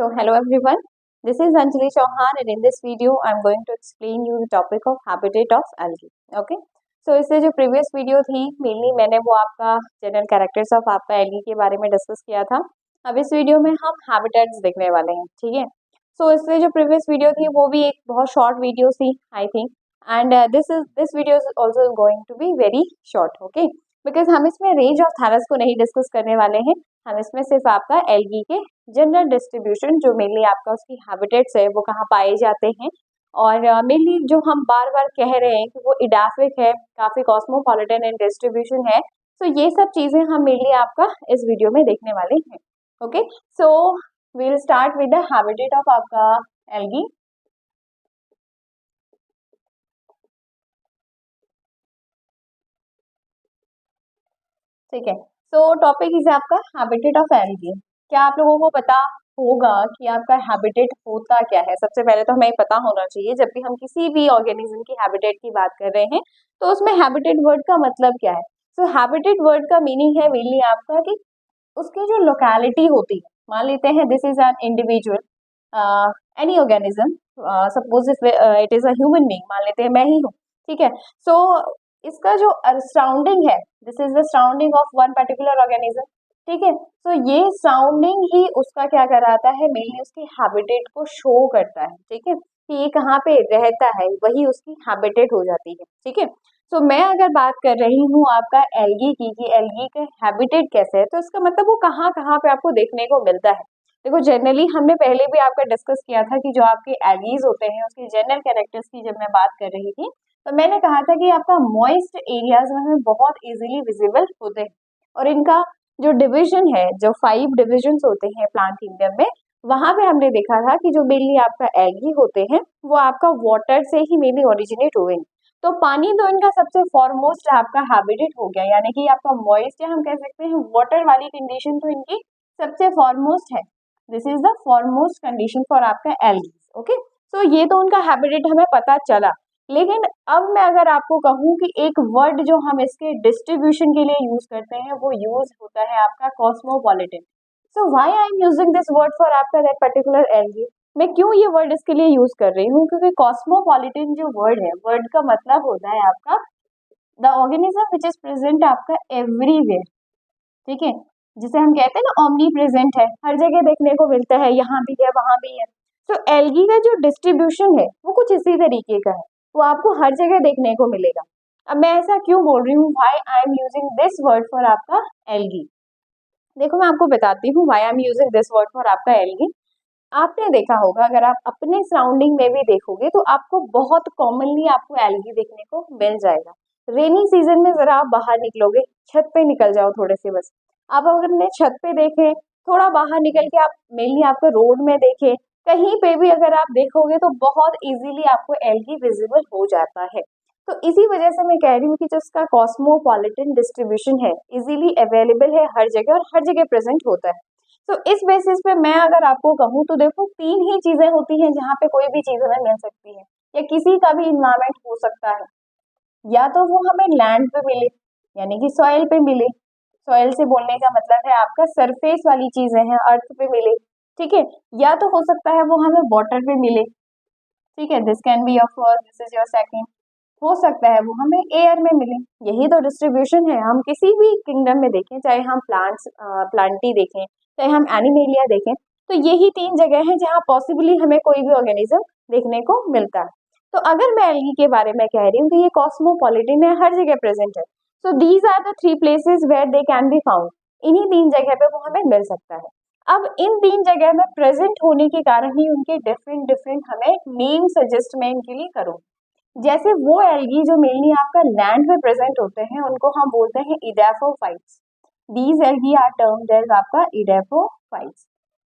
So hello everyone, this is Anjali Chauhan and in this video I am going to explain you the topic of habitat of algae. Okay, so इससे जो previous video थी mainly मैंने वो आपका general characters of आपका algae के बारे में discuss किया था. अब इस वीडियो में हम habitats देखने वाले हैं, ठीक है. So इससे जो previous video थी वो भी एक बहुत short video थी I think and this video is also going to be very short, okay, because हम इसमें range of thallus को नहीं discuss करने वाले हैं. हम इसमें सिर्फ आपका एल्गी के जनरल डिस्ट्रीब्यूशन जो मेनली आपका उसकी हैबिटेट्स है वो कहाँ पाए जाते हैं और मेनली जो हम बार बार कह रहे हैं कि वो इडाफिक है, काफ़ी कॉस्मोपॉलिटन एंड डिस्ट्रीब्यूशन है. सो ये सब चीज़ें हम मेनली आपका इस वीडियो में देखने वाले हैं. Okay, so we will start with the habitat of आपका एल्गी. ठीक है, सो टॉपिक इज आपका हैबिटेट ऑफ एल्गी. क्या आप लोगों को पता होगा कि आपका हैबिटेट होता क्या है? सबसे पहले तो हमें पता होना चाहिए जब भी हम किसी भी ऑर्गेनिज्म की हैबिटेट की बात कर रहे हैं तो उसमें हैबिटेट वर्ड का मतलब क्या है. सो हैबिटेट वर्ड का मीनिंग है मेनली आपका कि उसकी जो लोकेलिटी होती है. मान लेते हैं this is an individual any organism, suppose it is a human being, मान लेते हैं मैं ही हूँ, ठीक है. सो इसका जो सराउंडिंग है, this is the surrounding of one particular organism, ठीक है. तो ये सराउंडिंग ही उसका क्या कराता है, मेनली उसकी हैबिटेट को शो करता है, ठीक है, कि ये कहाँ पे रहता है, वही उसकी हैबिटेट हो जाती है, ठीक है. तो मैं अगर बात कर रही हूँ आपका एल्गी की कि एल्गी का हैबिटेट कैसे है, तो इसका मतलब वो कहाँ कहाँ पे आपको देखने को मिलता है. देखो जनरली हमने पहले भी आपका डिस्कस किया था कि जो आपके एल्गीज होते हैं उसके जनरल कैरेक्टर्स की जब मैं बात कर रही थी तो मैंने कहा था कि आपका मॉइस्ट एरियाज में हमें बहुत इजीली विजिबल होते हैं और इनका जो डिवीजन है, जो 5 डिविजन्स होते हैं प्लांट किंगडम में, वहां पे हमने देखा था कि जो मेनली आपका एल्गी होते हैं वो आपका वाटर से ही मेनली ओरिजिनेट हुए हैं. तो पानी तो इनका सबसे फॉरमोस्ट आपका हैबिटेट हो गया, यानी कि आपका मॉइस्ट या हम कह सकते हैं वाटर वाली कंडीशन तो इनकी सबसे फॉरमोस्ट है. This is the foremost condition for आपका एल्गी. ओके, सो ये तो उनका हैबिटेट हमें पता चला. लेकिन अब मैं अगर आपको कहूँ कि एक वर्ड जो हम इसके डिस्ट्रीब्यूशन के लिए यूज करते हैं वो यूज होता है आपका cosmopolitan. So why I am using this word for आपका दैट पर्टिकुलर एल्गी. मैं क्यों ये वर्ड इसके लिए यूज कर रही हूँ, क्योंकि कॉस्मोपॉलिटन जो वर्ड है, वर्ड का मतलब होता है आपका the organism which is present आपका एवरीवेयर, ठीक है, जिसे हम कहते हैं ना ओमनी प्रेजेंट है, हर जगह देखने को मिलता है, यहाँ भी है वहां भी है. तो एल्गी का जो डिस्ट्रीब्यूशन है वो कुछ इसी तरीके का है, वो आपको हर जगह देखने को मिलेगा. अब मैं ऐसा क्यों बोल रही हूँ, why I am using this word for आपका एल्गी. देखो मैं आपको बताती हूँ why I am using this word for आपका एल्गी. आपने देखा होगा, अगर आप अपने सराउंडिंग में भी देखोगे तो आपको बहुत कॉमनली आपको एल्गी देखने को मिल जाएगा. रेनी सीजन में जरा आप बाहर निकलोगे, छत पे निकल जाओ थोड़े से, बस आप अगर अपने छत पे देखें, थोड़ा बाहर निकल के आप मेनली आपको रोड में देखें, कहीं पे भी अगर आप देखोगे तो बहुत इजीली आपको एल्गी विजिबल हो जाता है. तो इसी वजह से मैं कह रही हूँ कि जो इसका कॉस्मोपॉलिटन डिस्ट्रीब्यूशन है, इजीली अवेलेबल है हर जगह और हर जगह प्रेजेंट होता है. तो इस बेसिस पे मैं अगर आपको कहूँ तो देखो 3 ही चीजें होती हैं जहाँ पे कोई भी चीज हमें मिल सकती है या किसी का भी इन्वायरमेंट हो सकता है. या तो वो हमें लैंड पे मिले, यानी कि सॉइल पे मिले. सॉइल से बोलने का मतलब है आपका सरफेस वाली चीजें हैं, अर्थ पे मिले, ठीक है. या तो हो सकता है वो हमें वाटर पे मिले, ठीक है, this can be your first, this is your second. हो सकता है वो हमें एयर में मिले. यही तो डिस्ट्रीब्यूशन है. हम किसी भी किंगडम में देखें, चाहे हम प्लांटी देखें, चाहे हम एनिमेलिया देखें, तो यही 3 जगह हैं जहाँ पॉसिबली हमें कोई भी ऑर्गेनिज्म देखने को मिलता है. तो अगर मैं एल्गी के बारे में कह रही हूँ कि ये कॉस्मोपॉलिटन है, हर जगह प्रेजेंट है, so these are the 3 places where they can be found. इन्हीं 3 जगह पे वो हमें मिल सकता है. अब इन 3 जगह में प्रेजेंट होने के कारण ही उनके डिफरेंट डिफरेंट हमें नेम सजेस्ट मैं इनके लिए करूँ. जैसे वो एल्गी जो मेनली आपका लैंड में प्रेजेंट होते हैं उनको हम बोलते हैं edaphophytes. These algae are termed as आपका edaphophytes.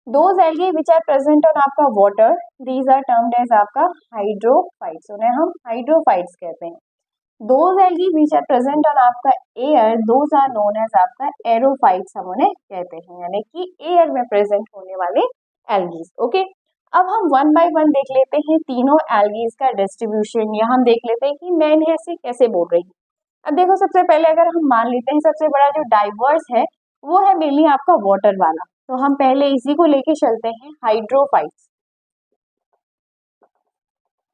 Those algae which are present on आपका water, these are termed as आपका हाइड्रोफाइट्स. उन्हें हम हाइड्रोफाइट्स कहते हैं. Those algae which are present on आपका air, those are known as आपका aerophytes हम उन्हें कहते हैं, यानी कि एयर में प्रेजेंट होने वाले एल्गीज. ओके, अब हम वन बाय वन देख लेते हैं तीनों एल्गीज का डिस्ट्रीब्यूशन, या हम देख लेते हैं कि मैं इन्हें ऐसे कैसे बोल रही हूँ. अब देखो सबसे पहले अगर हम मान लेते हैं सबसे बड़ा जो डाइवर्स है वो है मेनली आपका वाटर वाला. तो हम पहले इसी को लेके चलते हैं, हाइड्रोफाइट्स।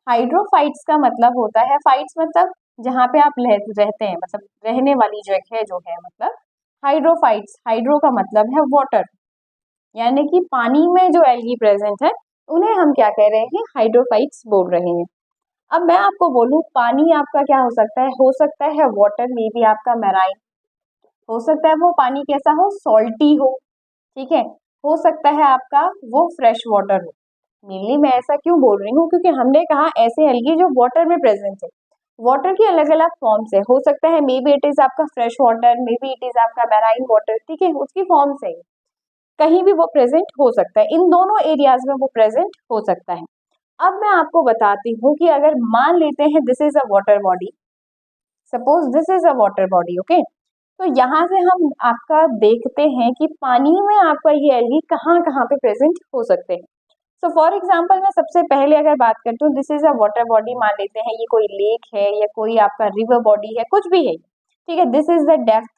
हाइड्रोफाइट्स का मतलब होता है, फाइट्स मतलब जहाँ पे आप रहते हैं, मतलब रहने वाली जगह जो है, मतलब हाइड्रोफाइट्स। हाइड्रो का मतलब है वाटर, यानी कि पानी में जो एल्गी प्रेजेंट है उन्हें हम क्या कह रहे हैं, हाइड्रोफाइट्स बोल रहे हैं। अब मैं आपको बोलूं, पानी आपका क्या हो सकता है वाटर, में भी आपका मैराइन, हो सकता है वो पानी कैसा हो, सॉल्टी हो, ठीक है, हो सकता है आपका वो फ्रेश वाटर हो। मेनली मैं ऐसा क्यों बोल रही हूँ, क्योंकि हमने कहा ऐसे एल्गी जो वाटर में प्रेजेंट है, वाटर की अलग अलग फॉर्म्स है, हो सकता है मे बी इट इज आपका fresh water, may be it is आपका मैराइन वाटर, ठीक है, उसकी फॉर्म से कहीं भी वो प्रेजेंट हो सकता है, इन दोनों एरियाज में वो प्रेजेंट हो सकता है। अब मैं आपको बताती हूँ कि अगर मान लेते हैं this is a water body, suppose this is a water body, okay, तो यहाँ से हम आपका देखते हैं कि पानी में आपका ये एल्गी कहाँ कहाँ पे प्रेजेंट हो सकते हैं। सो फॉर एग्जाम्पल मैं सबसे पहले अगर बात करती हूँ, this is a water body, मान लेते हैं ये कोई लेक है या कोई आपका रिवर बॉडी है, कुछ भी है, ठीक है, this is the depth,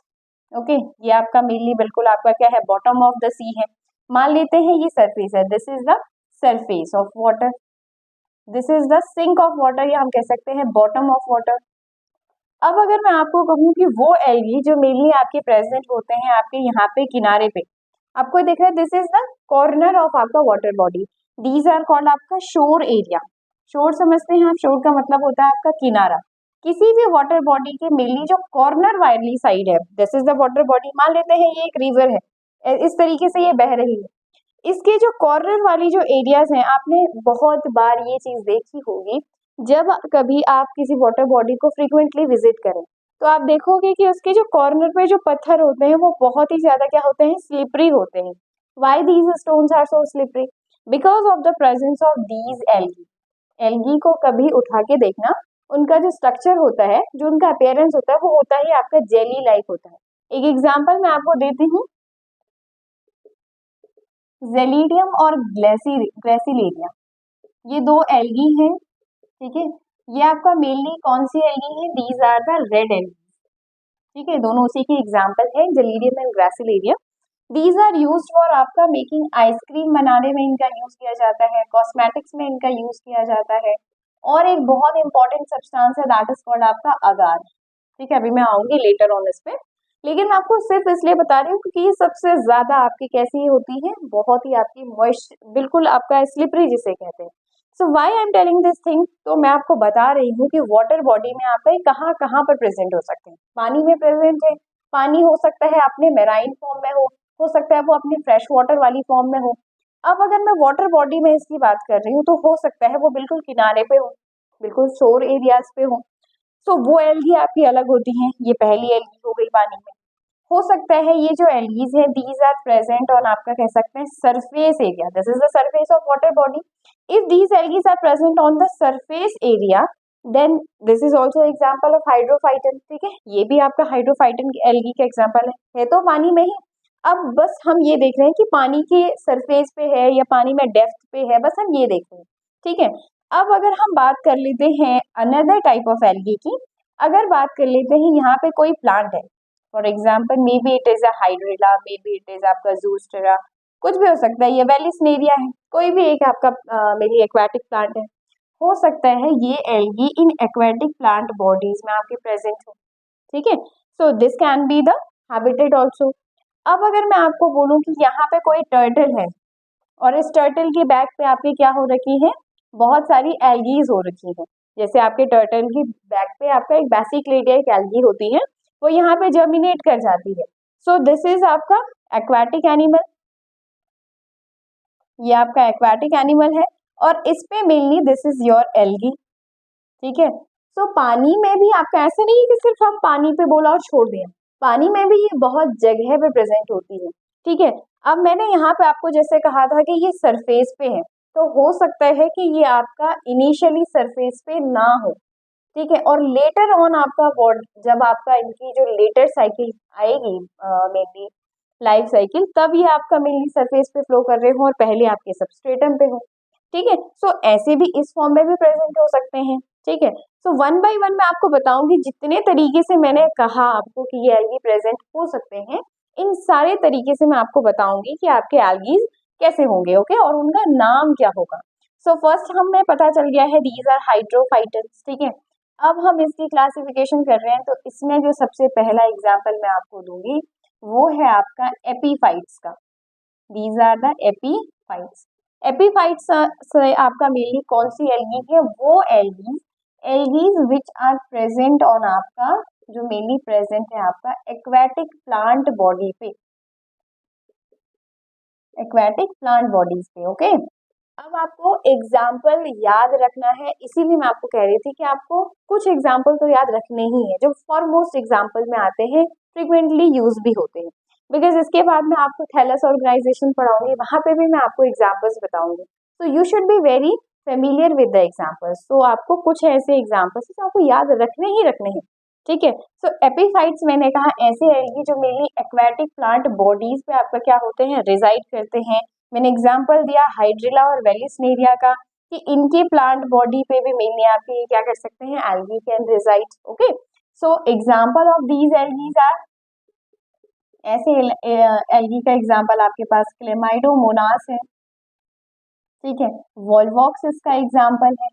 okay, ये आपका मेनली बिल्कुल आपका क्या है, बॉटम ऑफ द सी है। मान लेते हैं ये सरफेस है, this is the surface of water, this is the sink of water, या हम कह सकते हैं बॉटम ऑफ वाटर। अब अगर मैं आपको कहूँ कि वो एल्गी जो मेनली आपके प्रेजेंट होते हैं आपके यहाँ पे किनारे पे, आपको दिख रहा है this is the corner of आपका water body, these are called आपका शोर एरिया। शोर समझते हैं आप, शोर का मतलब होता है आपका किनारा। किसी भी वाटर बॉडी के मेनली जो कॉर्नर वाली साइड है, this is the water body, मान लेते हैं ये एक रिवर है, इस तरीके से ये बह रही है, इसके जो कॉर्नर वाली जो एरियाज हैं, आपने बहुत बार ये चीज देखी होगी, जब कभी आप किसी वाटर बॉडी को फ्रीक्वेंटली विजिट करें तो आप देखोगे कि उसके जो कॉर्नर पे जो पत्थर होते हैं वो बहुत ही ज्यादा क्या होते हैं, स्लिपरी होते हैं। Why these stones are so slippery? Because of the presence of these algae. Algae को कभी उठा के देखना, उनका जो स्ट्रक्चर होता है, जो उनका अपेयरेंस होता है, वो होता ही आपका जेली लाइक होता है। एक एग्जाम्पल मैं आपको देती हूँ, जेलिडियम और ग्रेसिलेरिया, ये दो एल्गी हैं, ठीक है, ये आपका मेनली कौन सी एल्गी है, these are the red algae, ठीक है, दोनों उसी की एग्जांपल है, Gelidium and Gracilaria. These are used for आपका मेकिंग आइसक्रीम बनाने में इनका यूज किया जाता है, कॉस्मेटिक्स में इनका यूज किया जाता है, और एक बहुत इंपॉर्टेंट सब्सटेंस है दैट इज कॉल्ड आपका अगार, ठीक है, अभी मैं आऊंगी लेटर ऑन इस पे, लेकिन मैं आपको सिर्फ इसलिए बता रही हूँ क्योंकि ये सबसे ज्यादा आपकी कैसी होती है, बहुत ही आपकी मॉइस्ट, बिल्कुल आपका स्लिपरी जिसे कहते हैं। So why I am telling this thing, तो मैं आपको बता रही हूँ कि वाटर बॉडी में आपका कहाँ कहाँ पर प्रेजेंट हो सकते हैं, पानी में प्रेजेंट है, पानी हो सकता है अपने मेराइन फॉर्म में हो सकता है वो अपने फ्रेश वाटर वाली फॉर्म में हो। अब अगर मैं वाटर बॉडी में इसकी बात कर रही हूँ तो हो सकता है वो बिल्कुल किनारे पे हो, बिल्कुल शोर एरियाज पे हो, तो वो एल्गी आपकी अलग होती हैं, ये पहली एल्गी हो गई पानी में। हो सकता है ये जो एल्गीज है दीज आर प्रेजेंट ऑन आपका कह सकते हैं surface area, this is the surface of water body, if these algaes are present on the surface area then this is also example of hydrophyton, ठीक है, ये भी आपका हाइड्रोफाइटन की एल्गी का एग्जाम्पल है तो पानी में ही। अब बस हम ये देख रहे हैं कि पानी के सरफेस पे है या पानी में डेप्थ पे है, बस हम ये देख रहे हैं, ठीक है। अब अगर हम बात कर लेते हैं अनदर टाइप ऑफ एल्गी की, अगर बात कर लेते हैं यहाँ पे कोई प्लांट है, for example may be it is a hydrilla, may be it is आपका जूस्टेरा, कुछ भी हो सकता है, ये वेलिस्नेरिया है, कोई भी एक आपका मेरी एक्वाटिक प्लांट है, हो सकता है ये एल्गी इन एक्वाटिक प्लांट बॉडीज में आपके प्रेजेंट हो, ठीक है, so this can be the habitat also. अब अगर मैं आपको बोलूँ कि यहाँ पे कोई टर्टल है और इस टर्टल के बैक पे आपकी क्या हो रखी है, बहुत सारी एल्गीज हो रखी है, जैसे आपके टर्टल की बैक पे आपका एक बेसिक्लेटिया एक एल्गी होती है, वो यहाँ पे जर्मिनेट कर जाती है, सो दिस इज आपका एक्वाटिक एनिमल, ये आपका एक्वाटिक एनिमल है, और इस पे mainly this is your algae, ठीक है। सो पानी में भी आपका ऐसा नहीं है कि सिर्फ हम पानी पे बोला और छोड़ दें, पानी में भी ये बहुत जगह पे प्रेजेंट होती है, ठीक है। अब मैंने यहाँ पे आपको जैसे कहा था कि ये सरफेस पे है, तो हो सकता है कि ये आपका इनिशियली सरफेस पे ना हो, ठीक है, और लेटर ऑन आपका जब आपका इनकी जो लेटर साइकिल आएगी मेनली लाइफ साइकिल, तब ये आपका मेनली सरफेस पे फ्लो कर रहे हो और पहले आपके सबस्ट्रेटम पे हो, ठीक है। सो ऐसे भी इस फॉर्म में भी प्रेजेंट हो सकते हैं, ठीक है। सो वन बाय वन मैं आपको बताऊंगी जितने तरीके से मैंने कहा आपको कि ये एल्गी प्रेजेंट हो सकते हैं, इन सारे तरीके से मैं आपको बताऊंगी कि आपके एल्गीज कैसे होंगे, ओके, और उनका नाम क्या होगा। सो फर्स्ट हमें पता चल गया है दीज आर हाइड्रोफाइट्स, ठीक है। अब हम इसकी क्लासिफिकेशन कर रहे हैं, तो इसमें जो सबसे पहला एग्जाम्पल मैं आपको दूंगी वो है आपका एपीफाइट्स का। These are the epiphytes. Epiphytes से आपका मेनली कौन सी एल्गी है, वो algaes which are present on आपका, जो मेनली प्रेजेंट है आपका एक्वेटिक प्लांट बॉडी पे, एक्वेटिक प्लांट बॉडीज पे, ओके। अब आपको एग्जाम्पल याद रखना है, इसीलिए मैं आपको कह रही थी कि आपको कुछ एग्जाम्पल तो याद रखने ही है जो फॉरमोस्ट एग्जाम्पल में आते हैं, फ्रिक्वेंटली यूज भी होते हैं। बिकॉज इसके बाद मैं आपको थैलस ऑर्गेनाइजेशन पढ़ाऊंगी, वहां पे भी मैं आपको एग्जाम्पल्स बताऊंगी। तो you should be very familiar with the examples. तो आपको कुछ ऐसे एग्जाम्पल्स जो आपको याद रखने ही रखने हैं, ठीक है। सो एपीफाइट्स मैंने कहा ऐसे एल्गी जो मेनली एक्वेटिक प्लांट बॉडीज पे आपका क्या होते हैं, रिजाइड करते हैं। मैंने एग्जाम्पल दिया हाइड्रिला और वेलिस्नेरिया का, कि इनके प्लांट बॉडी पे भी मेनली आपके क्या कर सकते हैं, algae can reside, okay. So example of these algaes are, ऐसे एल्गी का एग्जाम्पल आपके पास क्लेमाइडोमोनास है, ठीक है, वॉल्वॉक्स इसका एग्जाम्पल है,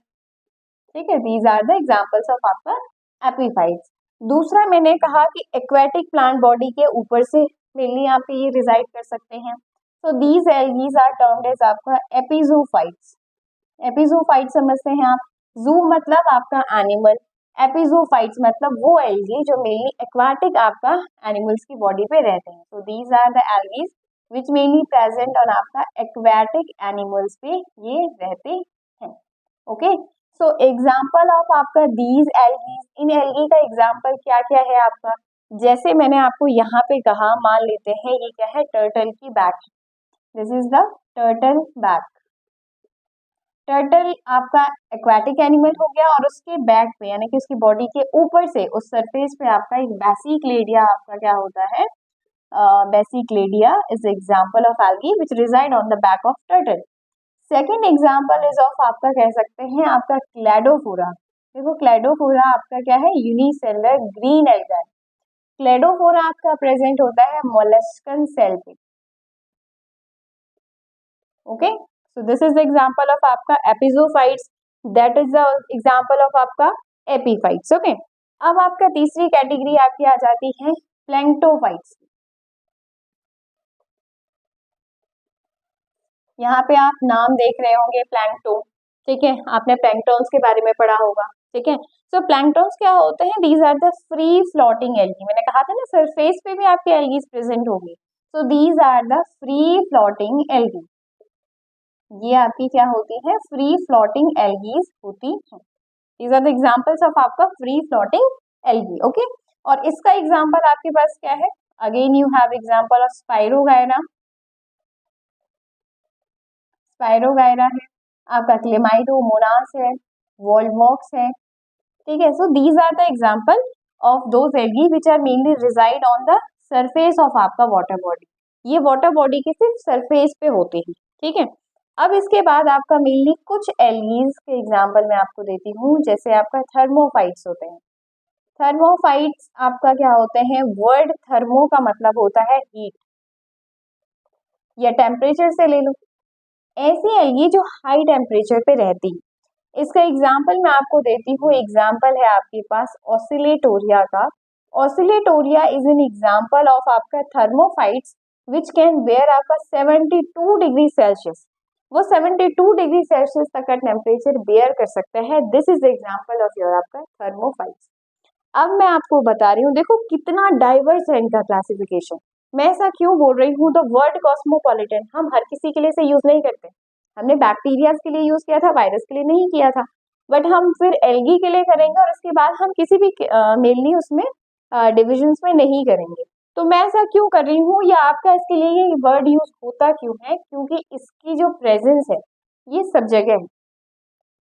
ठीक है। These are the examples of आपका एपीफाइट्स। दूसरा मैंने कहा कि एक्वेटिक प्लांट बॉडी के ऊपर से मेनली आप ये रिजाइड कर सकते हैं। तो these algaes are termed as आपका एपिजोफाइट्स। एपिजोफाइट समझते हैं आप, जू मतलब आपका एनिमल, एपिजोफाइट्स मतलब वो एल्गी जो मेनली एक्वाटिक आपका एनिमल्स की बॉडी पे रहते हैं। तो these are the algaes which mainly present on आपका एक्वाटिक एनिमल्स पे ये रहते हैं, ओके। सो एग्जाम्पल ऑफ आपका दीज एल्गीज, इन एल्गी का एग्जाम्पल क्या क्या है आपका, जैसे मैंने आपको यहाँ पे कहा, मान लेते हैं ये क्या है, टर्टल की back, this is the turtle back. Turtle आपका एक्वाटिक एनिमल हो गया, और उसके बैक पे यानी कि उसकी बॉडी के ऊपर से उस सरफेस पे आपका एक बेसिक्लेडिया आपका क्या होता है, Basicladia is example of algae which reside on the back of turtle. Second example is of आपका कह सकते हैं आपका क्लेडोफोरा। देखो क्लेडोफोरा आपका क्या है, यूनिसेलुलर ग्रीन एल्गा। क्लेडोफोरा आपका प्रेजेंट होता है मोलस्कन सेल पे, okay. So this is the example of आपका epizoophytes, that is the example of आपका एपीफाइट्स, ओके। अब आपका तीसरी कैटेगरी आपकी आ जाती है प्लैंक्टोफाइट्स। यहाँ पे आप नाम देख रहे होंगे प्लैंक्टोन, ठीक है, आपने प्लैंक्टॉन्स के बारे में पढ़ा होगा, ठीक है। सो प्लैंक्टॉन्स क्या होते हैं, these are the free floating algae. मैंने कहा था ना सरफेस पे भी आपके एल्गीज प्रेजेंट होगी। So these are the free floating algae, ये आपकी क्या होती है, फ्री फ्लोटिंग एल्गीज होती है। These are the examples of आपका फ्री फ्लोटिंग एल्गी, ओके। और इसका एग्जांपल आपके पास क्या है, again you have example of Spirogyra, Spirogyra है आपका, क्लेमाइडोमोनास है, वॉल्वॉक्स है, ठीक है। So these are the example of those algae which are mainly reside on the surface of आपका वाटर बॉडी। ये वाटर बॉडी के सिर्फ सरफेस पे होते हैं, ठीक है। अब इसके बाद आपका मेनली कुछ एल्गीज के एग्जांपल मैं आपको देती हूँ, जैसे आपका थर्मोफाइट्स होते हैं। थर्मोफाइट्स आपका क्या होते हैं, वर्ड थर्मो का मतलब होता है हीट या टेम्परेचर से ले लो। ऐसी एल्गी जो हाई टेम्परेचर पे रहती, इसका एग्जाम्पल मैं आपको देती हूँ। एग्जाम्पल है आपके पास ऑसिलेटोरिया का। Oscillatoria is an example of आपका थर्मोफाइट्स विच कैन बेयर आपका 72 डिग्री सेल्सियस। वो 72 डिग्री सेल्सियस तक का टेम्परेचर बेयर कर सकता है। This is example of your आपका थर्मोफाइट्स। अब मैं आपको बता रही हूँ, देखो कितना डाइवर्स है इनका क्लासिफिकेशन। मैं ऐसा क्यों बोल रही हूँ, द वर्ड कॉस्मोपॉलिटन हम हर किसी के लिए से यूज नहीं करते। हमने बैक्टीरियाज के लिए यूज किया था, वायरस के लिए नहीं किया था, बट हम फिर एल्गी के लिए करेंगे, और उसके बाद हम किसी भी मेनली उसमें डिविजन्स में नहीं करेंगे। तो मैं ऐसा क्यों कर रही हूँ, या आपका इसके लिए ये वर्ड यूज होता क्यों है, क्योंकि इसकी जो प्रेजेंस है ये सब जगह है।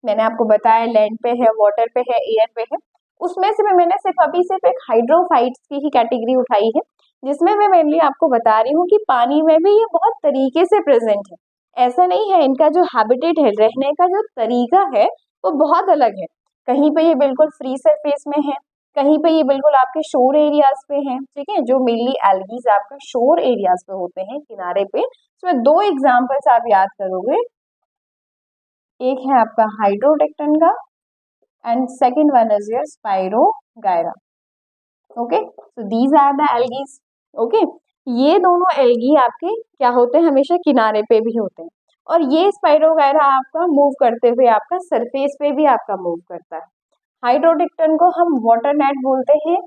मैंने आपको बताया लैंड पे है, वाटर पे है, एयर पे है। उसमें से मैंने सिर्फ एक हाइड्रोफाइट्स की ही कैटेगरी उठाई है, जिसमें मैं मेनली आपको बता रही हूँ कि पानी में भी ये बहुत तरीके से प्रेजेंट है। ऐसा नहीं है, इनका जो हैबिटेट है, रहने का जो तरीका है वो बहुत अलग है। कहीं पे ये बिल्कुल फ्री सरफेस में है, कहीं पे ये बिल्कुल आपके शोर एरियाज पे हैं, ठीक है, जो मेनली एल्गीज आपका शोर एरियाज पे होते हैं, किनारे पे। इसमें दो एग्जांपल्स आप याद करोगे, एक है आपका हाइड्रोडेक्टन का and second one is your Spirogyra. Okay, so these are the algaes. Okay, ये दोनों एल्गी आपके क्या होते हैं, हमेशा किनारे पे भी होते हैं, और ये स्पाइरोगायरा आपका मूव करते हुए आपका सरफेस पे भी आपका मूव करता है। हाइड्रोडिक्टन को हम वाटर नेट बोलते हैं,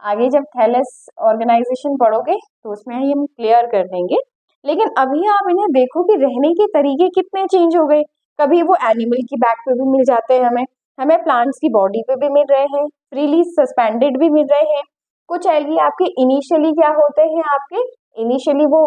आगे जब थैलस ऑर्गेनाइजेशन पढ़ोगे तो उसमें ही हम क्लियर कर देंगे। लेकिन अभी आप इन्हें देखो कि रहने के तरीके कितने चेंज हो गए। कभी वो एनिमल की बैक पे भी मिल जाते हैं, हमें हमें प्लांट्स की बॉडी पे भी मिल रहे हैं, फ्रीली सस्पेंडेड भी मिल रहे हैं। कुछ एल्गी आपके इनिशियली क्या होते हैं, आपके इनिशियली वो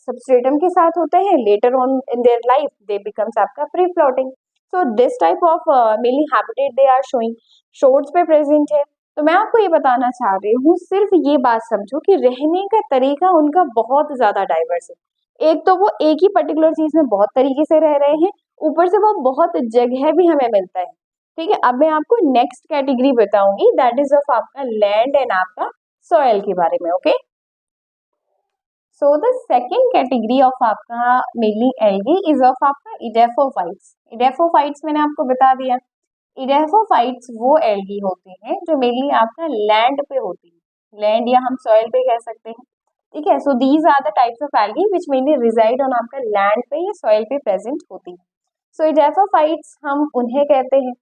सबस्ट्रेटम के साथ होते हैं, later on in their life they becomes आपका free floating. So this type of mainly habitat they are showing, shores पे प्रेजेंट है। तो मैं आपको ये बताना चाह रही हूँ, सिर्फ ये बात समझो कि रहने का तरीका उनका बहुत ज्यादा डाइवर्स है। एक तो वो एक ही पर्टिकुलर चीज में बहुत तरीके से रह रहे हैं, ऊपर से वो बहुत जगह भी हमें मिलता है। ठीक है, अब मैं आपको नेक्स्ट कैटेगरी बताऊंगी, दैट इज ऑफ आपका लैंड एंड आपका सॉयल के बारे में। Okay, so the second category of आपका मेनली एल्गी इज ऑफ आपका इडेफोफाइट्स। इडेफोफाइट्स मैंने आपको बता दिया, इडेफोफाइट्स वो एल्गी होती हैं जो मेनली आपका लैंड पे होती है, लैंड या हम सॉइल पे कह सकते हैं। ठीक है, so these are the types of algae which mainly reside on आपका लैंड पे या सॉइल पे प्रेजेंट होती है। सो इडेफोफाइट्स हम उन्हें कहते हैं।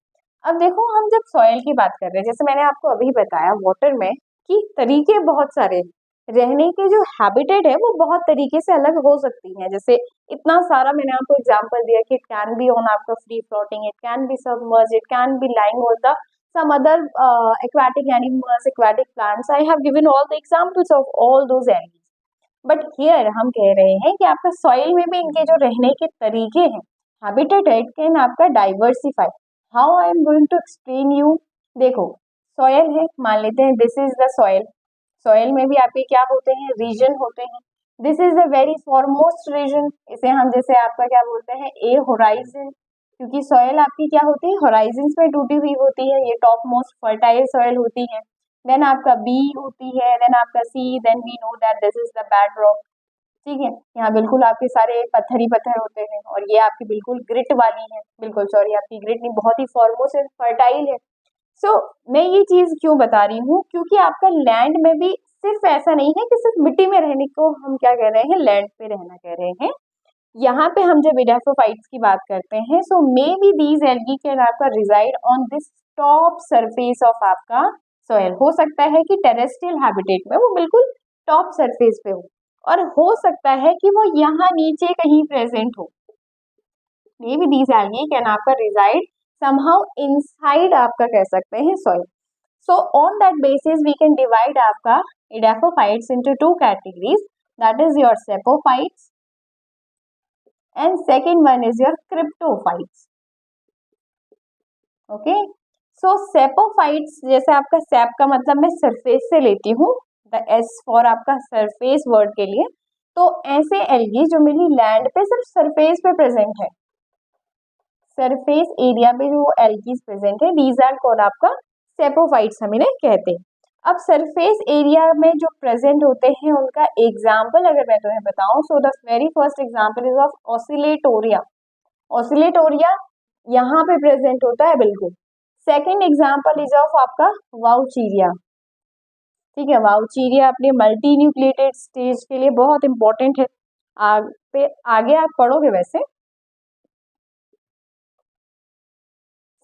अब देखो, हम जब सॉइल की बात कर रहे हैं, जैसे मैंने आपको अभी बताया वाटर में कि तरीके बहुत सारे हैं। रहने के जो हैबिटेट है वो बहुत तरीके से अलग हो सकती हैं। जैसे इतना सारा मैंने आपको एग्जांपल दिया कि इट कैन बी ऑन आपका free floating, it can be submerge, it can be lying on the some other aquatic animals, aquatic plants. I have given all the examples of all those animals. But here हम कह रहे हैं कि आपका soil में भी इनके जो रहने के तरीके हैं, हैबिटेट है, इट कैन आपका diversify. How I am going to explain you. देखो, सॉइल है, मान लेते हैं this is the soil. Soil में भी आपके क्या होते हैं, रीजन होते हैं। This is the very foremost region, इसे हम जैसे आपका क्या बोलते हैं, ए होराइजन, क्योंकि सॉइल आपकी क्या होती है, होराइजन में टूटी हुई होती है, ये टॉप मोस्ट फर्टाइल सॉइल होती है। देन आपका बी होती है, देन आपका sea, then we know that this is the bed rock. ठीक है, यहाँ बिल्कुल आपके सारे पत्थर ही पत्थर होते हैं, और ये आपकी बिल्कुल ग्रिट वाली है, बिल्कुल सॉरी आपकी ग्रिट नहीं, बहुत ही फॉर्मोस है, फर्टाइल है। सो मैं ये चीज क्यों बता रही हूँ, क्योंकि आपका लैंड में भी सिर्फ ऐसा नहीं है कि सिर्फ मिट्टी में रहने को हम क्या कह रहे हैं, लैंड पे रहना कह रहे हैं। यहाँ पे हम जब इडेफोफाइट्स की बात करते हैं, so may be these algae can आपका reside on this top surface of आपका सॉइल। हो सकता है कि टेरेस्ट्रियल हैबिटेट में वो बिल्कुल टॉप सरफेस पे हो, और हो सकता है कि वो यहाँ नीचे कहीं प्रेजेंट हो। May be these algae can आपका रिजाइड समहाउ इनसाइड आपका कह सकते हैं soil. So on that basis we can divide आपका edaphophytes into two categories, that is your saprophytes and second one is your cryptophytes. Okay, so sapophytes, जैसे आपका SAP का मतलब मैं सरफेस से लेती हूँ, द एस फॉर आपका सरफेस वर्ड के लिए, तो ऐसे एल्गी जो मेरी लैंड पे सिर्फ सरफेस पे प्रेजेंट है, सरफेस एरिया पे जो एल्गीज प्रेजेंट है, दीज आर कॉल्ड आपका सेपोफाइट्स हम इन्हें कहते हैं। अब सरफेस एरिया में जो प्रेजेंट होते हैं उनका एग्जाम्पल अगर मैं तुम्हें बताऊं, so the very first example is of Oscillatoria. Oscillatoria यहाँ पे प्रेजेंट होता है बिल्कुल। सेकेंड एग्जाम्पल इज ऑफ आपका वाउचीरिया। ठीक है, वाउचीरिया अपने मल्टी न्यूक्लिएटेड स्टेज के लिए बहुत इंपॉर्टेंट है, आगे आप पढ़ोगे वैसे।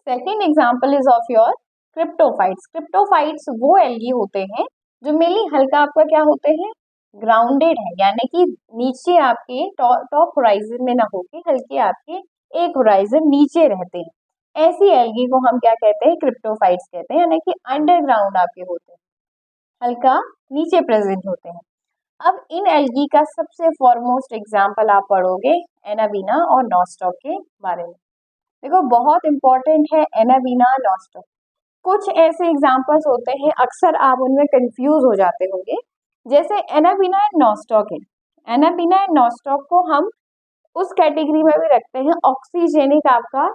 Second example is of your cryptophytes. Cryptophytes वो एल्गी होते हैं जो मेनली हल्का आपका क्या होते हैं, ग्राउंडेड है, यानी कि नीचे आपके टॉप होराइजन में ना होके हल्के आपके एक होराइजन नीचे रहते हैं। ऐसी एल्गी को हम क्या कहते हैं, क्रिप्टोफाइट्स कहते हैं, यानी कि अंडरग्राउंड आपके होते हैं, हल्का नीचे प्रेजेंट होते हैं। अब इन एल्गी का सबसे फॉरमोस्ट एग्जाम्पल आप पढ़ोगे एनाबीना और नॉस्टॉक के बारे में। देखो, बहुत इंपॉर्टेंट है एनाबीना, नॉस्टॉक। कुछ ऐसे एग्जाम्पल्स होते हैं, अक्सर आप उनमें कंफ्यूज हो जाते होंगे, जैसे एनाबीना एंड नॉस्टॉक है। एनाबीना एंड नॉस्टॉक को हम उस कैटेगरी में भी रखते हैं ऑक्सीजेनिक आपका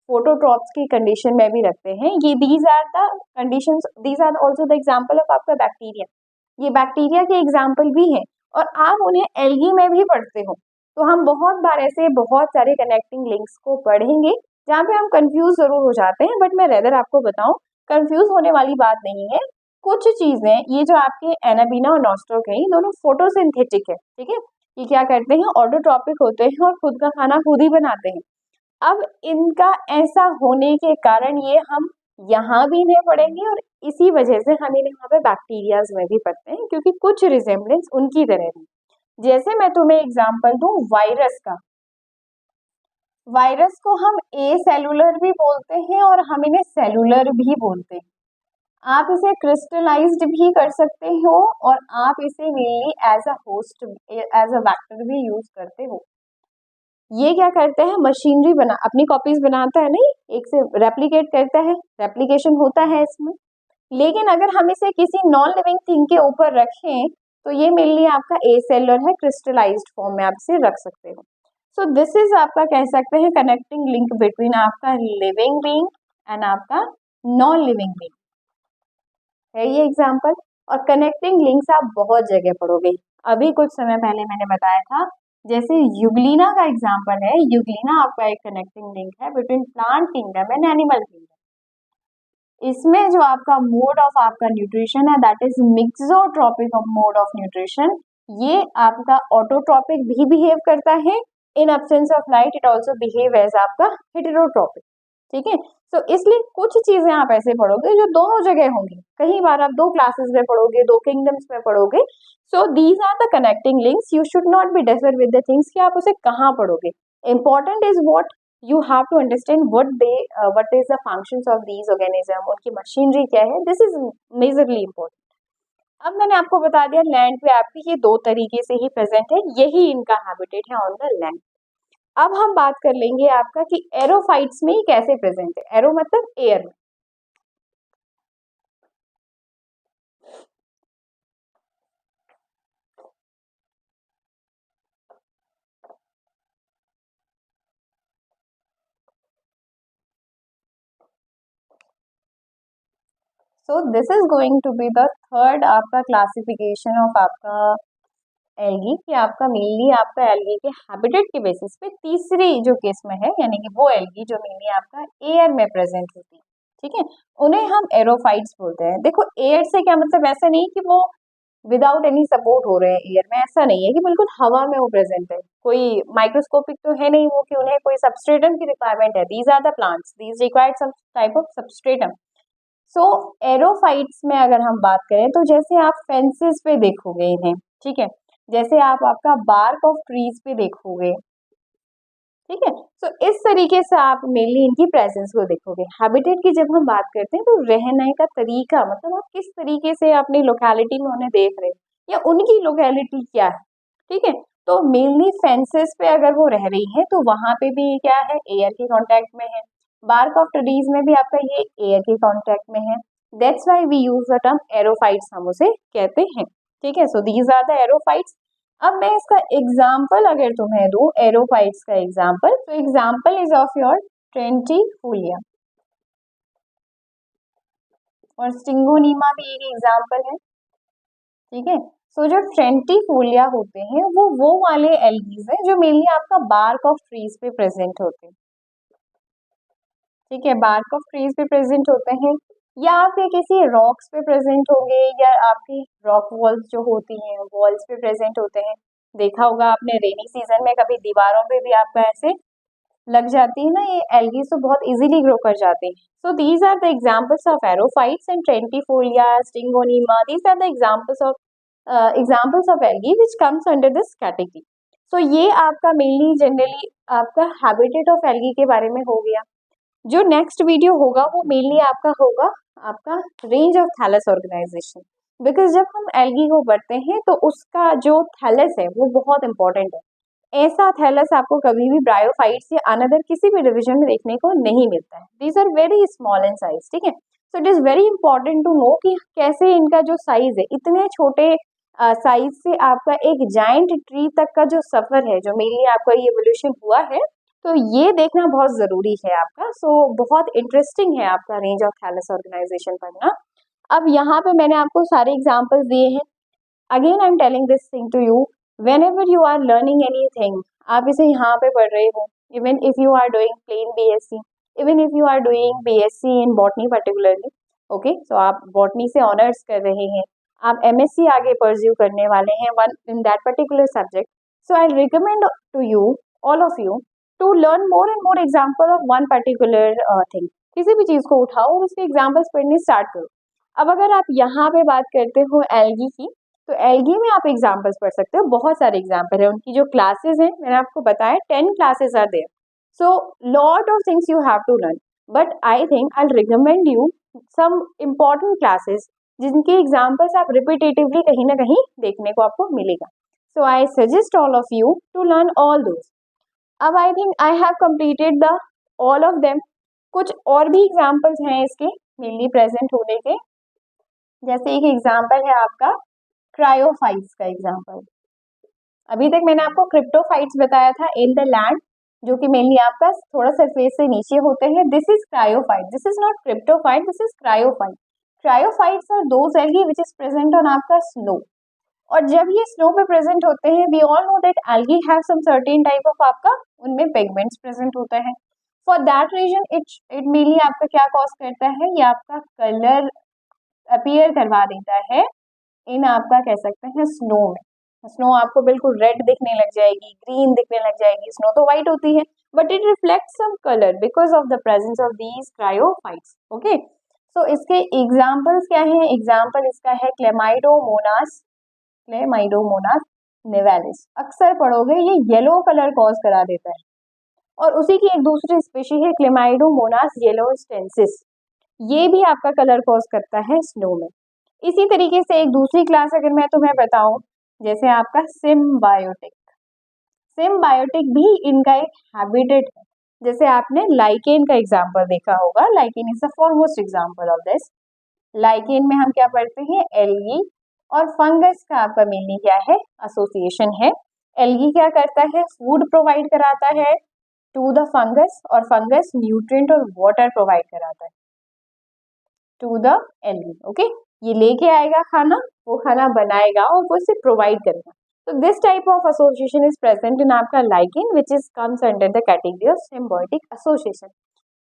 फोटोट्रॉप्स की कंडीशन में भी रखते हैं। ये these are the conditions, these are also the example of आपका बैक्टीरिया, ये बैक्टीरिया के एग्जाम्पल भी हैं और आप उन्हें एल्गी में भी पढ़ते हो। तो हम बहुत बार ऐसे बहुत सारे कनेक्टिंग लिंक्स को पढ़ेंगे जहाँ पे हम कंफ्यूज जरूर हो जाते हैं, बट मैं रेदर आपको बताऊं कंफ्यूज होने वाली बात नहीं है। कुछ चीजें ये जो आपके एनाबीना और नॉस्टॉक है, ये दोनों फोटोसिंथेटिक है, ठीक है, ये क्या करते हैं, ऑटोट्रॉपिक होते हैं और खुद का खाना खुद ही बनाते हैं। अब इनका ऐसा होने के कारण ये हम यहाँ भी इन्हें पढ़ेंगे और इसी वजह से हम इन्हें यहाँ पे बैक्टीरियाज में भी पढ़ते हैं, क्योंकि कुछ रिजेम्बलेंस उनकी तरह भी। जैसे मैं तुम्हें एग्जांपल दूं वायरस का, वायरस को हम ए सेलुलर भी बोलते हैं और हम इन्हें सेलुलर भी बोलते हैं। आप इसे क्रिस्टलाइज्ड भी कर सकते हो और आप इसे mainly as a host, as a vector भी यूज करते हो। ये क्या करते हैं, मशीनरी बना, अपनी कॉपीज बनाता है, नहीं, एक से रेप्लिकेट करता है, रेप्लिकेशन होता है इसमें। लेकिन अगर हम इसे किसी नॉन लिविंग थिंग के ऊपर रखें तो ये मेनली आपका ए सेलुलर है, क्रिस्टलाइज्ड फॉर्म में आप इसे रख सकते हो। सो दिस इज आपका कह सकते हैं कनेक्टिंग लिंक बिटवीन आपका लिविंग बीइंग एंड आपका नॉन लिविंग बीइंग है ये एग्जाम्पल। और कनेक्टिंग लिंक्स आप बहुत जगह पढ़ोगे। अभी कुछ समय पहले मैंने बताया था, जैसे यूग्लिना का एग्जाम्पल है, यूग्लिना आपका एक कनेक्टिंग लिंक है between plant kingdom and animal kingdom. इसमें जो आपका मोड ऑफ आपका न्यूट्रिशन है that is mixotrophic mode of nutrition, ये आपका ऑटोट्रॉपिक भी बिहेव करता है, in absence of light it also behave as आपका हेटेरोट्रॉपिक, ठीक है। तो इसलिए कुछ चीजें आप ऐसे पढ़ोगे जो दोनों जगह होंगी, कई बार आप दो क्लासेस में पढ़ोगे, दो किंगडम्स में पढ़ोगे। So these are the connecting links, you should not be differ with the things कि आप उसे कहाँ पढ़ोगे। Important is what you have to understand what is the functions of these organism, उनकी मशीनरी क्या है, this is majorly important। अब मैंने आपको बता दिया लैंड पे आपकी ये दो तरीके से ही प्रेजेंट है, यही इनका हैबिटेट है ऑन द लैंड। अब हम बात कर लेंगे आपका कि एरोफाइट्स में ही कैसे प्रेजेंट है, एरो मतलब एयर में। So this is going to be the third आपका क्लासिफिकेशन ऑफ आपका एल्गी, कि आपका मेनली आपका एल्गी के हैबिटेट के बेसिस पे तीसरी जो केस में है, यानी कि वो एल्गी जो मेनली आपका एयर में प्रेजेंट होती है, ठीक है, उन्हें हम एरोफाइट्स बोलते हैं। देखो एयर से क्या मतलब, ऐसा नहीं कि वो विदाउट एनी सपोर्ट हो रहे हैं एयर में, ऐसा नहीं है कि बिल्कुल हवा में वो प्रेजेंट है, कोई माइक्रोस्कोपिक तो है नहीं वो कि उन्हें कोई सबस्ट्रेटम की रिक्वायरमेंट है। These are the plants, these required some type of substratum. So aerophytes में अगर हम बात करें तो जैसे आप फेंसेस पे देखोगे इन्हें, ठीक है, जैसे आप आपका बार्क ऑफ ट्रीज पे देखोगे, ठीक है। सो इस तरीके से आप मेनली इनकी प्रेजेंस को देखोगे। हैबिटेट की जब हम बात करते हैं तो रहने का तरीका, मतलब आप किस तरीके से अपनी लोकेलिटी में उन्हें देख रहे हैं या उनकी लोकेलिटी क्या है, ठीक है। तो मेनली फेंसेस पे अगर वो रह रही है तो वहां पे भी क्या है, एयर के कांटेक्ट में है। बार्क ऑफ ट्रीज में भी आपका ये एयर के कांटेक्ट में है, that's why we use the term aerophytes, हम उसे कहते हैं, ठीक है। So these are the aerophytes. अब मैं इसका एग्जाम्पल अगर तुम्हें दूं, एरोफाइट्स का एग्जाम्पल, तो एग्जाम्पल इज ऑफ योर ट्रेंटिफोलिया और स्टिंगोनीमा भी एक एग्जाम्पल है, ठीक है। सो जो ट्रेंटिफोलिया होते हैं वो वाले एल्गीज हैं जो मेनली आपका बार्क ऑफ ट्रीज पे प्रेजेंट होते हैं, ठीक है, बार्क ऑफ ट्रीज पे प्रेजेंट होते हैं, या आपके किसी रॉक्स पे प्रेजेंट होंगे, या आपकी रॉक वॉल्स जो होती हैं वॉल्स पे प्रेजेंट होते हैं। देखा होगा आपने रेनी सीजन में कभी दीवारों पे भी आपका ऐसे लग जाती है ना ये एल्गी, तो बहुत इजीली ग्रो कर जाते हैं। So these are the examples of aerophytes and Trentepohlia, Stigonema, these are the examples of algae which comes under this category. So ये आपका मेनली जनरली आपका हैबिटेट ऑफ एल्गी के बारे में हो गया। जो नेक्स्ट वीडियो होगा वो मेनली आपका होगा आपका range of thallus organisation, because जब हम एल्गी को बढ़ते हैं तो उसका जो थैलस है वो बहुत इंपॉर्टेंट है। ऐसा थैलस आपको कभी भी ब्रायोफाइट्स या अनदर किसी भी डिवीजन में देखने को नहीं मिलता है। These are very small in size, ठीक है। So it is very important to know कि कैसे इनका जो साइज है, इतने छोटे साइज से आपका एक जाइंट ट्री तक का जो सफर है, जो मेनली आपका ये एवोल्यूशन हुआ है, तो ये देखना बहुत ज़रूरी है आपका। सो बहुत इंटरेस्टिंग है आपका रेंज ऑफ थैलस ऑर्गेनाइजेशन पढ़ना। अब यहाँ पे मैंने आपको सारे एग्जाम्पल्स दिए हैं। Again I am telling this thing to you, whenever you are learning anything, आप इसे यहाँ पे पढ़ रहे हो, even if you are doing plain BSc, even if you are doing BSc in botany particularly, okay, so आप botany से honours कर रहे हैं, आप MSc आगे परस्यू करने वाले हैं one in that particular subject, so I recommend to you, all of you, to learn more and more example of one particular thing. किसी भी चीज़ को उठाओ और उसके एग्जाम्पल्स पढ़ने स्टार्ट करो। अब अगर आप यहाँ पे बात करते हो एल्गी की, तो एल्गी में आप एग्जाम्पल्स पढ़ सकते हो, बहुत सारे एग्जाम्पल है। उनकी जो क्लासेस हैं मैंने आपको बताया 10 classes are there, so lot of things you have to learn, but I think I recommend you some important classes जिनके एग्जाम्पल्स आप रिपीटेटिवली कहीं ना कहीं देखने को आपको मिलेगा। So I suggest all of you to learn all those. अब I think I have completed the all of them. कुछ और भी एग्जाम्पल्स हैं इसके मेनली प्रेजेंट होने के, जैसे एक एग्जाम्पल है आपका क्रायोफाइट्स का एग्जाम्पल। अभी तक मैंने आपको क्रिप्टोफाइट्स बताया था इन द लैंड, जो कि मेनली आपका थोड़ा सरफेस से नीचे होते हैं। This is cryophyte, this is not cryptophyte, this is cryophyte. Cryophytes are those algae which is present on आपका स्नो, और जब ये स्नो पे प्रेजेंट होते हैं, we all know that algae have some certain type of आपका उनमें pigments present होते हैं। For that reason it mainly आपका क्या कॉज करता है, ये आपका कलर अपीयर करवा देता है इन आपका कह सकते हैं स्नो में। स्नो आपको बिल्कुल रेड दिखने लग जाएगी, ग्रीन दिखने लग जाएगी, स्नो तो व्हाइट होती है but it reflect some colour because of the presence of these cryophytes. Okay, so इसके एग्जाम्पल्स क्या हैं? एग्जाम्पल इसका है क्लेमाइडोमोनास, क्लेमाइडोमोनास निवेलिस। अक्सर पढ़ोगे ये येलो कलर कॉज करा देता है, और उसी की एक दूसरी स्पीशी है क्लेमाइडोमोनास येलोस्टेंसिस, ये भी आपका कलर कॉज करता है स्नो में। इसी तरीके से एक दूसरी क्लास अगर मैं तुम्हें बताऊं, जैसे आपका सिम्बायोटिक, सिम्बायोटिक भी इनका एक हैबिटेट है। जैसे आपने लाइकेन का एग्जाम्पल देखा होगा, lichen is the foremost example of this. Lichen में हम क्या पढ़ते हैं? एल्गी और फंगस का आपका मेनली क्या है? एसोसिएशन है। एल्गी क्या करता है? फूड प्रोवाइड कराता है टू द फंगस, और फंगस न्यूट्रिएंट और वाटर प्रोवाइड कराता है टू द एल्गी। ओके, ये लेके आएगा खाना, वो खाना बनाएगा और वो इसे प्रोवाइड करेगा। तो this type of association is present in आपका lichen which is comes under the category of symbiotic association.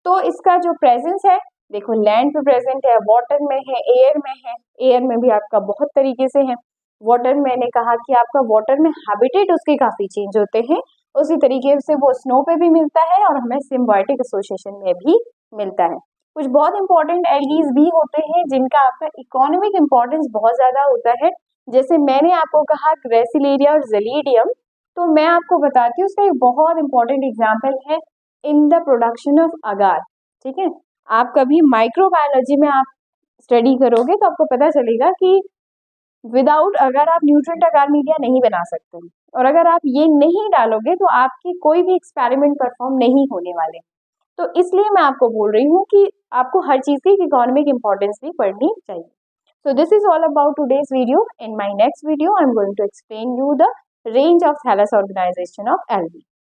तो इसका जो प्रेजेंस है, देखो लैंड पे प्रेजेंट है, वाटर में है, एयर में है। एयर में भी आपका बहुत तरीके से है। वाटर में मैंने कहा कि आपका वाटर में हैबिटेट उसके काफी चेंज होते हैं, उसी तरीके से वो स्नो पे भी मिलता है और हमें सिम्बायोटिक एसोसिएशन में भी मिलता है। कुछ बहुत इंपॉर्टेंट एल्गीज भी होते हैं जिनका आपका इकोनॉमिक इंपॉर्टेंस बहुत ज्यादा होता है। जैसे मैंने आपको कहा ग्रेसिलेरिया और जेलिडियम, तो मैं आपको बताती हूँ उसका एक बहुत इंपॉर्टेंट एग्जाम्पल है इन द प्रोडक्शन ऑफ अगार। ठीक है, आप कभी माइक्रोबायोलॉजी में आप स्टडी करोगे तो आपको पता चलेगा कि विदाउट अगर आप न्यूट्रिएंट अगार मीडिया नहीं बना सकते, और अगर आप ये नहीं डालोगे तो आपकी कोई भी एक्सपेरिमेंट परफॉर्म नहीं होने वाले। तो इसलिए मैं आपको बोल रही हूँ कि आपको हर चीज़ की इकोनॉमिक इंपॉर्टेंस भी पढ़नी चाहिए। So this is all about today's video. In my next video, I'm going to explain you the range of thallus organization of algae.